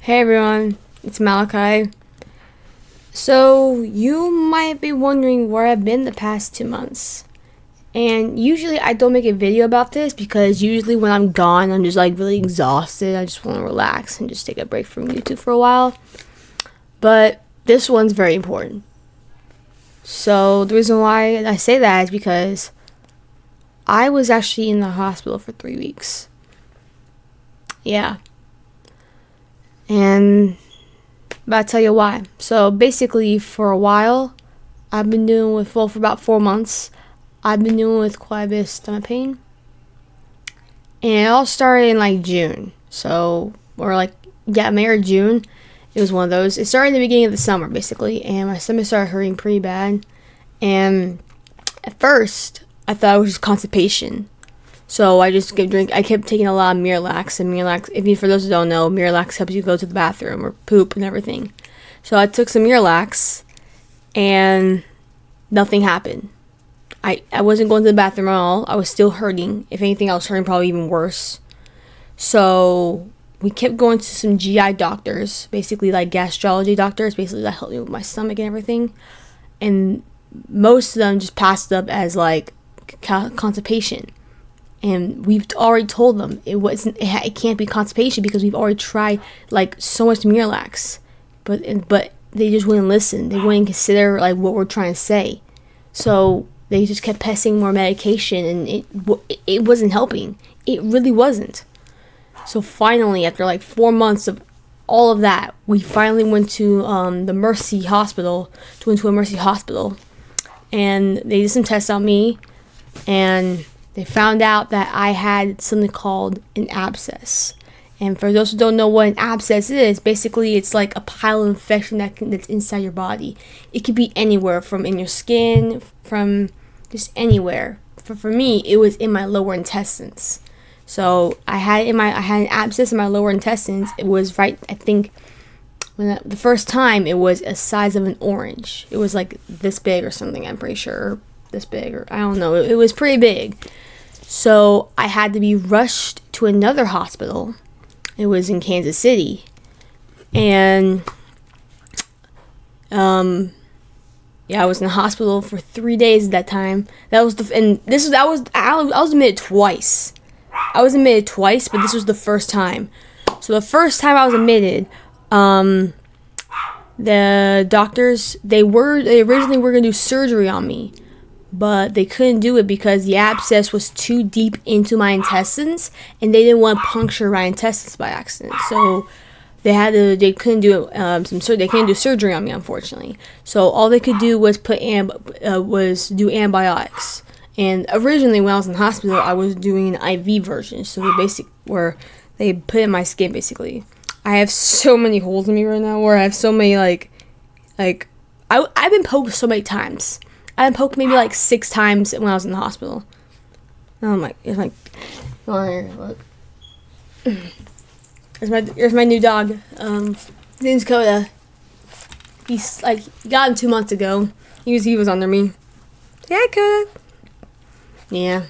Hey everyone, it's Malachi. So, you might be wondering where I've been the past 2 months. And usually I don't make a video about this because usually when I'm gone, I'm just like really exhausted. I just want to relax and just take a break from YouTube for a while. But this one's very important. So, the reason why I say that is because I was actually in the hospital for 3 weeks. Yeah. And but I'll tell you why. So basically, for a while, I've been dealing with, for about 4 months, I've been dealing with quite a bit of stomach pain. And it all started in like June. So, or like, yeah, May or June. It was one of those. It started in the beginning of the summer, basically. And my stomach started hurting pretty bad. And at first, I thought it was just constipation. So I just I kept taking a lot of Miralax, and Miralax, if you, for those who don't know, Miralax helps you go to the bathroom or poop and everything. So I took some Miralax, and nothing happened. I wasn't going to the bathroom at all. I was still hurting. If anything, I was hurting probably even worse. So we kept going to some GI doctors, basically like gastrology doctors, basically that helped me with my stomach and everything. And most of them just passed it up as like constipation. And we've already told them it can't be constipation because we've already tried like so much Miralax, but they just wouldn't listen. They wouldn't consider like what we're trying to say. So they just kept pressing more medication, and it wasn't helping. It really wasn't. So finally, after like 4 months of all of that, we finally went to the Mercy Hospital. Went to a Mercy Hospital, and they did some tests on me, and they found out that I had something called an abscess. And for those who don't know what an abscess is, basically it's like a pile of infection that's inside your body. It could be anywhere, from in your skin, from just anywhere. For me, it was in my lower intestines. So I had an abscess in my lower intestines. It was right, I think, the first time it was a size of an orange. It was like this big or something, I'm pretty sure. This big, or I don't know. It was pretty big. So I had to be rushed to another hospital. It was in Kansas City. And yeah, I was in the hospital for 3 days at that time. I was admitted twice. I was admitted twice, but this was the first time. So the first time I was admitted, the doctors, they originally were going to do surgery on me, but they couldn't do it because the abscess was too deep into my intestines, and they didn't want to puncture my intestines by accident. So they couldn't do they couldn't do surgery on me, unfortunately. So all they could do was do antibiotics. And originally, when I was in the hospital, I was doing an IV version, so where they put in my skin, basically. I have so many holes in me right now, where I have so many I've been poked so many times. I been poked maybe like 6 times when I was in the hospital. Oh my, it's like, oh, here, look. Here's my new dog. His name's Coda. He's like, got him 2 months ago. He was under me. Yeah, Coda. Yeah.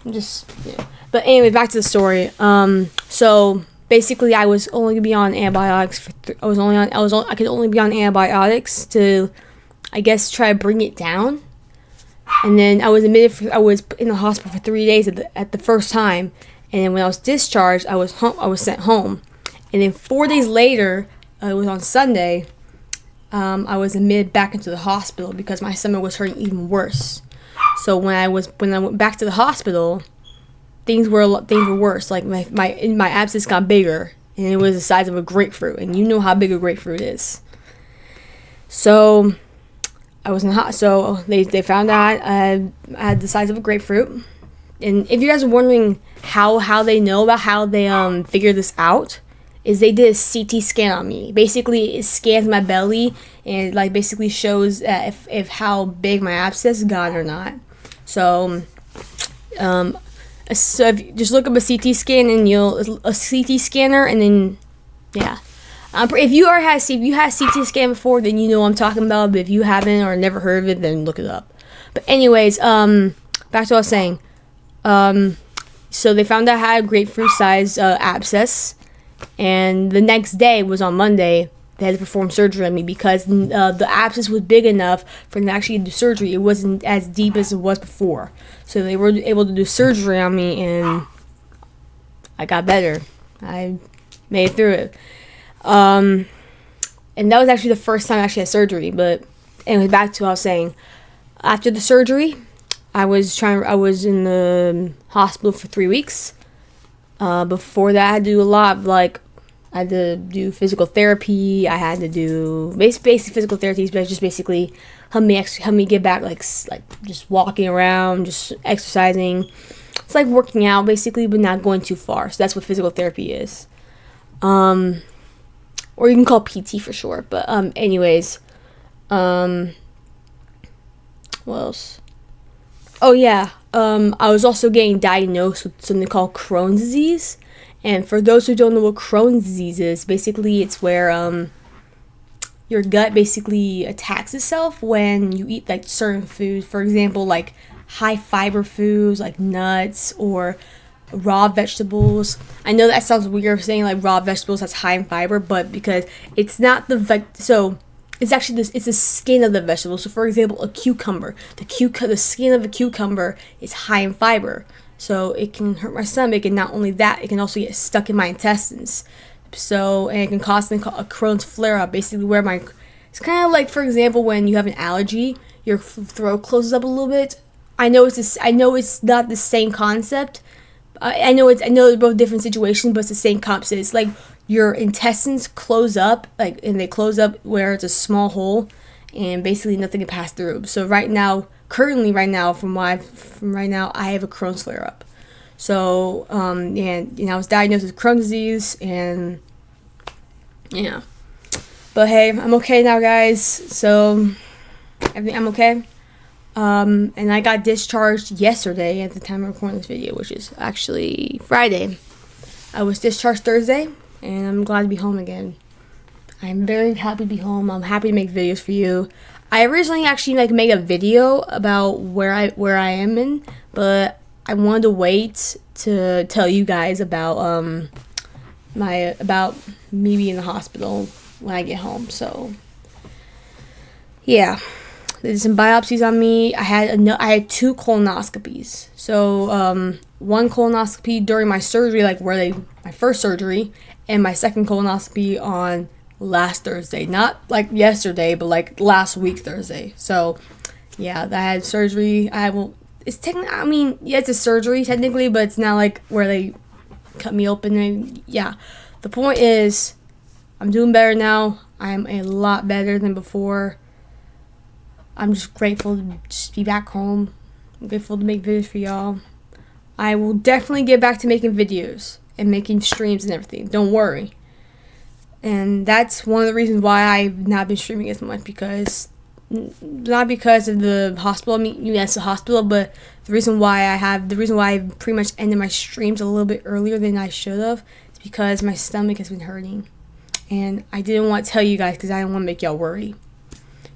Yeah. But anyway, back to the story. So basically, I was only gonna be on antibiotics I could only be on antibiotics to, I guess, try to bring it down. And then I was in the hospital for 3 days at the first time. And then when I was discharged, I was sent home. And then 4 days later, it was on Sunday, I was admitted back into the hospital because my stomach was hurting even worse. So when I went back to the hospital, things were worse. Like my abscess got bigger, and it was the size of a grapefruit. And you know how big a grapefruit is. So I was in the so they found out I had the size of a grapefruit. And if you guys are wondering how they know about how they figured this out, is they did a CT scan on me. Basically, it scans my belly, and it like basically shows if how big my abscess got or not. So if you just look up a CT scan, and a CT scanner, and then yeah. If you had CT scan before, then you know what I'm talking about. But if you haven't or never heard of it, then look it up. But anyways, back to what I was saying. So they found out I had a grapefruit-sized abscess, And the next day was on Monday. They had to perform surgery on me because the abscess was big enough for them to actually do surgery. It wasn't as deep as it was before. So they were able to do surgery on me, and I got better. I made it through it. And that was actually the first time I actually had surgery. But anyway, back to what I was saying. After the surgery, I was in the hospital for 3 weeks. Before that, I had to do a lot of I had to do physical therapy. I had to do basic physical therapy, but just basically help me get back, like just walking around, just exercising. It's like working out basically, but not going too far. So that's what physical therapy is. Or you can call PT for short. But anyways, what else? Oh yeah, I was also getting diagnosed with something called Crohn's disease. And for those who don't know what Crohn's disease is, basically it's where your gut basically attacks itself when you eat like certain foods. For example, like high fiber foods like nuts or raw vegetables. I know that sounds weird saying like raw vegetables has high in fiber, but because it's not so it's actually it's the skin of the vegetable. So for example, a cucumber, the skin of a cucumber is high in fiber. So it can hurt my stomach, and not only that, it can also get stuck in my intestines. So, and it can cause a Crohn's flare-up, basically where it's kind of like, for example, when you have an allergy, your throat closes up a little bit. I know it's not the same concept. I know they're both different situations, but it's the same concept. It's like your intestines close up, and they close up where it's a small hole, and basically nothing can pass through. So currently right now, I have a Crohn's flare-up. So, and I was diagnosed with Crohn's disease, and yeah. But hey, I'm okay now, guys. So, I'm okay. And I got discharged yesterday at the time of recording this video, which is actually Friday. I was discharged Thursday, and I'm glad to be home again. I'm very happy to be home. I'm happy to make videos for you. I originally actually made a video about where I am in, but I wanted to wait to tell you guys about about me being in the hospital when I get home. So yeah, they did some biopsies on me. I had 2 colonoscopies. So one colonoscopy during my surgery, my first surgery, and my second colonoscopy on last Thursday, not like yesterday, but like last week Thursday. So yeah, I had surgery. It's technically, it's a surgery technically, but it's not like where they cut me open. And yeah, the point is, I'm doing better now. I'm a lot better than before. I'm just grateful to just be back home. I'm grateful to make videos for y'all. I will definitely get back to making videos and making streams and everything. Don't worry. And that's one of the reasons why I've not been streaming as much, not because of the hospital. Yes, the hospital, but the reason why I pretty much ended my streams a little bit earlier than I should have is because my stomach has been hurting, and I didn't want to tell you guys because I didn't want to make y'all worry.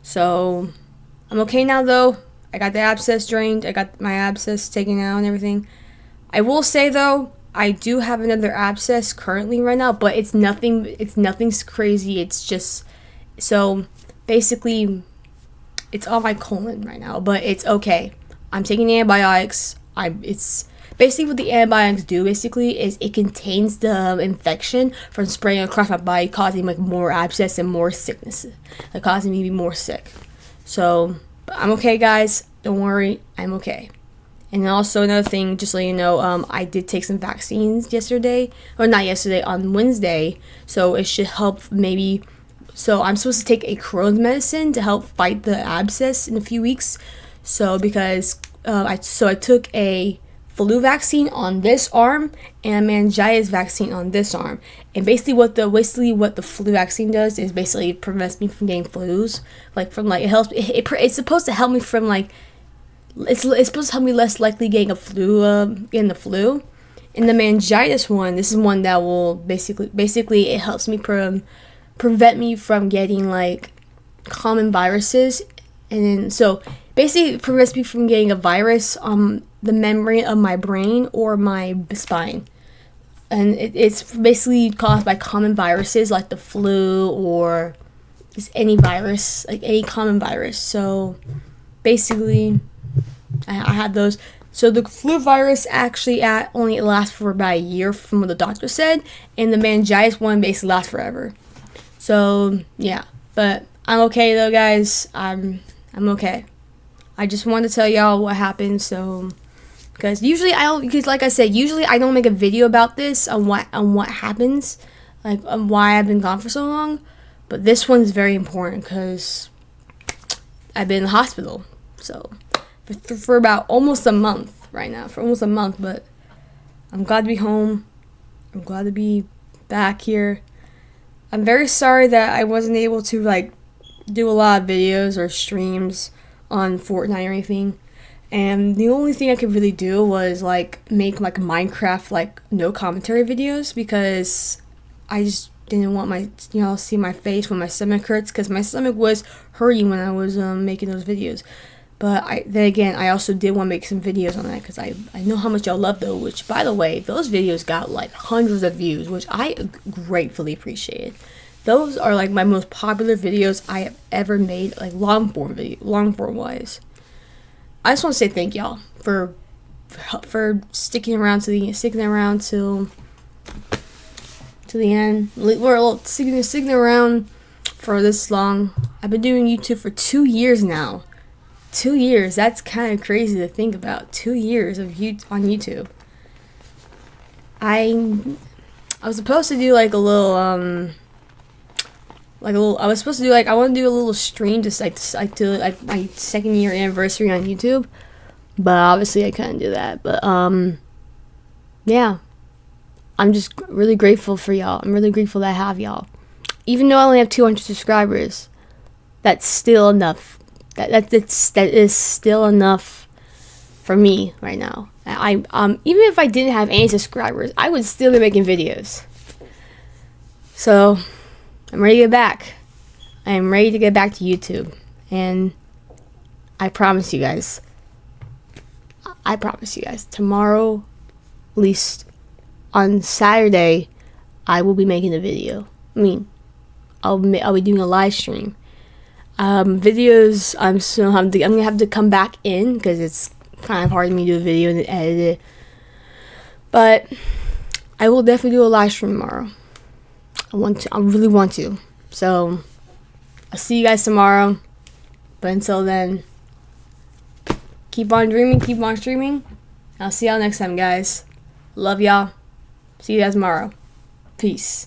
So I'm okay now, though. I got the abscess drained. I got my abscess taken out and everything. I will say though, I do have another abscess currently right now, but it's nothing crazy. It's just, so basically it's on my colon right now, but it's okay. I'm taking antibiotics. It's basically what the antibiotics do basically is it contains the infection from spreading across my body, causing more abscess and more sickness, causing me to be more sick. So I'm okay, guys. Don't worry, I'm okay. And also another thing, just so you know, I did take some vaccines yesterday, or not yesterday, on Wednesday. So it should help maybe. So I'm supposed to take a Crohn's medicine to help fight the abscess in a few weeks. So because I took a flu vaccine on this arm and a meningitis vaccine on this arm. And basically what the flu vaccine does is basically prevents me from getting flus. It helps. It's supposed to help me from It's supposed to help me less likely getting the flu. And the meningitis one, this is one that will basically it helps me prevent me from getting common viruses, and then so basically it prevents me from getting a virus on the membrane of my brain or my spine. and it's basically caused by common viruses like the flu or just any virus, like any common virus. So basically, I had those. So the flu virus actually only lasts for about a year, from what the doctor said, and the meningitis one basically lasts forever. So yeah, but I'm okay though, guys. I'm okay. I just wanted to tell y'all what happened. So because usually I don't, because like I said, usually I don't make a video about this on what happens, like on why I've been gone for so long. But this one's very important because I've been in the hospital. So for about almost a month right now, for almost a month. But I'm glad to be home. I'm glad to be back here. I'm very sorry that I wasn't able to like do a lot of videos or streams on Fortnite or anything. And the only thing I could really do was like make like Minecraft like no commentary videos, because I just didn't want my see my face when my stomach hurts, because my stomach was hurting when I was making those videos. But then again, I also did want to make some videos on that because I know how much y'all love those, which, by the way, those videos got like hundreds of views, which I gratefully appreciate. Those are like my most popular videos I have ever made, like long form wise. I just want to say thank y'all for sticking around till the end. We're a little sticking around for this long. I've been doing YouTube for 2 years now. 2 years. That's kind of crazy to think about. 2 years on YouTube. I was supposed to do like a little I was supposed to do I want to do a little stream just to like my 2nd year anniversary on YouTube, but obviously I couldn't do that. But yeah, I'm just really grateful for y'all. I'm really grateful that I have y'all. Even though I only have 200 subscribers, that's still enough. That is still enough for me right now. Even if I didn't have any subscribers, I would still be making videos. So I'm ready to get back. I'm ready to get back to YouTube, and I promise you guys, tomorrow, at least on Saturday, I will be making a video. I mean, I'll be doing a live stream. Videos, I'm gonna have to come back in because it's kind of hard for me to do a video and then edit it. But I will definitely do a live stream tomorrow. I really want to. So I'll see you guys tomorrow. But until then, keep on dreaming, keep on streaming. I'll see y'all next time, guys. Love y'all. See you guys tomorrow. Peace.